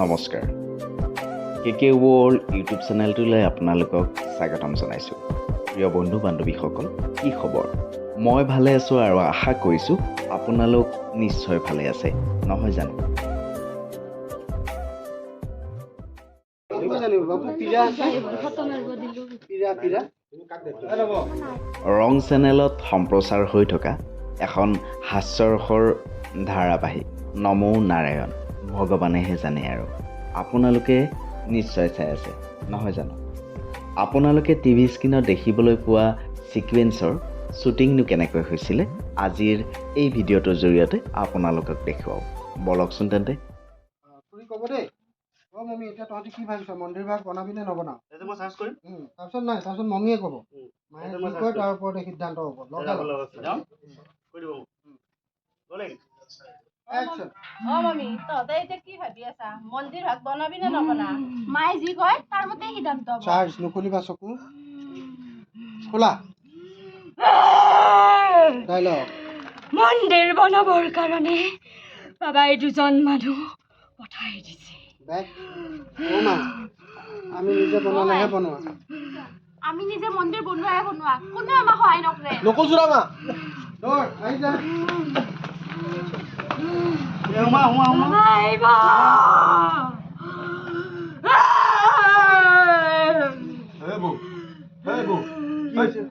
নমস্কাৰ কেকে world YouTube চেনেলটোলৈ আপোনালোকক স্বাগতম জনাইছোঁ। প্ৰিয় বন্ধু বান্ধৱীসকল, কি খবৰ? মই ভালে আছোঁ আৰু আশা কৰিছোঁ আপোনালোক নিশ্চয় ভালে আছে, নহয় জানো? ৰং চেনেলত সম্প্ৰচাৰ হৈ থকা এখন হাস্যৰসৰ ধাৰাবাহিক নমো নাৰায়ণ, ভগৱানেহে জানে। আৰু আপোনালোকে নিশ্চয় চাই আছে, নহয় জানো? আপোনালোকে টিভি স্ক্ৰীণত দেখিবলৈ পোৱা ছিকুৱেন্সৰ শ্বুটিংনো কেনেকৈ হৈছিলে আজিৰ এই ভিডিঅ'টোৰ জৰিয়তে আপোনালোকক দেখুৱাওঁ। বলকচোন তেন্তে। ক'ব দেই। মম্মী এতিয়া তহঁতি কি ভাবিছ, মন্দিৰ ভাগ বনাবি নে নবনাও? মই চাৰ্চ কৰিম। তাৰপিছত মম্মীয়ে ক'ব, মায়ে কি কয় তাৰ ওপৰতে সিদ্ধান্ত হ'ব। মম্মী তহঁতে এতিয়া কি ভাবি আছা, মন্দিৰ ভাগ বনাবি নে নবনা? মায়ে যি কয় তাৰ মতে সিদ্ধান্ত হ'ব। চাৰ্জ নুখুলিবা, চকু খোলা। মন্দিৰ বনাবৰ কাৰণে বাবাই দুজন মানুহ পঠাই দিছে। আমি নিজে বনালেহে বনোৱা। আমি নিজে মন্দিৰ বনোৱাহে বনোৱা, কোনেও আমাক সহায় নকৰে। নকৈছো মা আহি যা।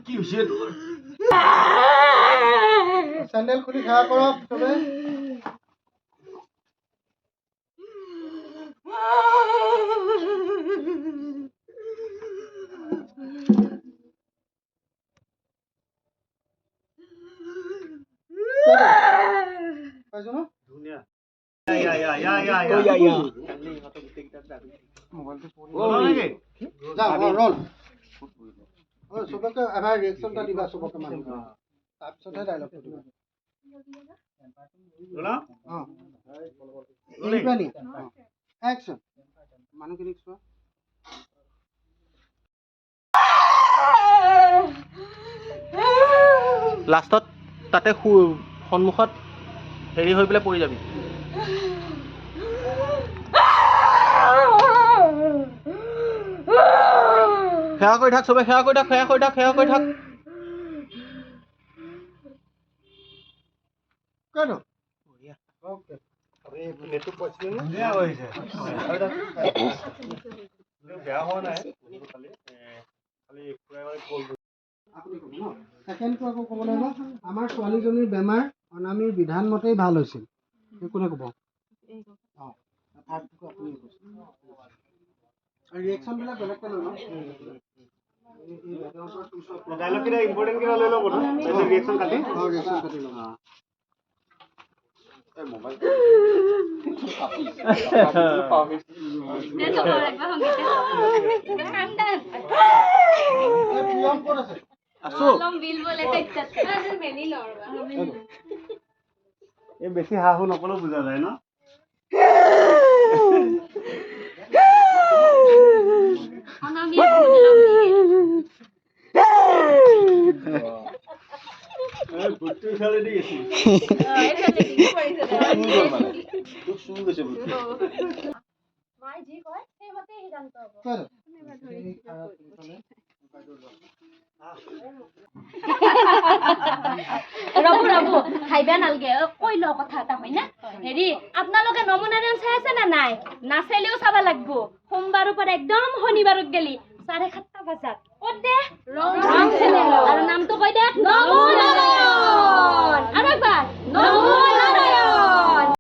কি হৈছে? চেণ্ডেল খুলি সেৱা কৰক চবে। পাইছো ন? চবকে এবাৰ ৰিয়েকশ্যন এটা দিবা, চবকে মানুহ তাৰপিছতহে ডাইলগটো দিবা। একশ্যন। মানুহখিনিক চোৱা। লাষ্টত তাতে সন্মুখত হেৰি হৈ পেলাই পৰি যাবি। সেৱা কৰি থাক চবে, সেৱা কৰি থাক, সেৱা কৰি থাক, সেৱা কৰি থাক। আমাৰ ছোৱালীজনীৰ বেমাৰ অনামীৰ বিধান মতেই ভাল হৈছিল। কোনে ক'ব? ৰিয়েকশ্যন বিলাক বেলেগকে লৈ লওঁ। বেছি হাহু নকলেও বুজা যায় ন? ৰবু খাইবা নালগে, কৈ লওঁ কথা এটা, হয় না? হেৰি আপোনালোকে নমো নাৰায়ণ চাই আছে না নাই? নাচাইলেও চাব লাগব। সোমবাৰৰ পৰা একদম শনিবাৰত গেলি 7:30 বজাত। ক'ত দে? ৰং চেনেলত।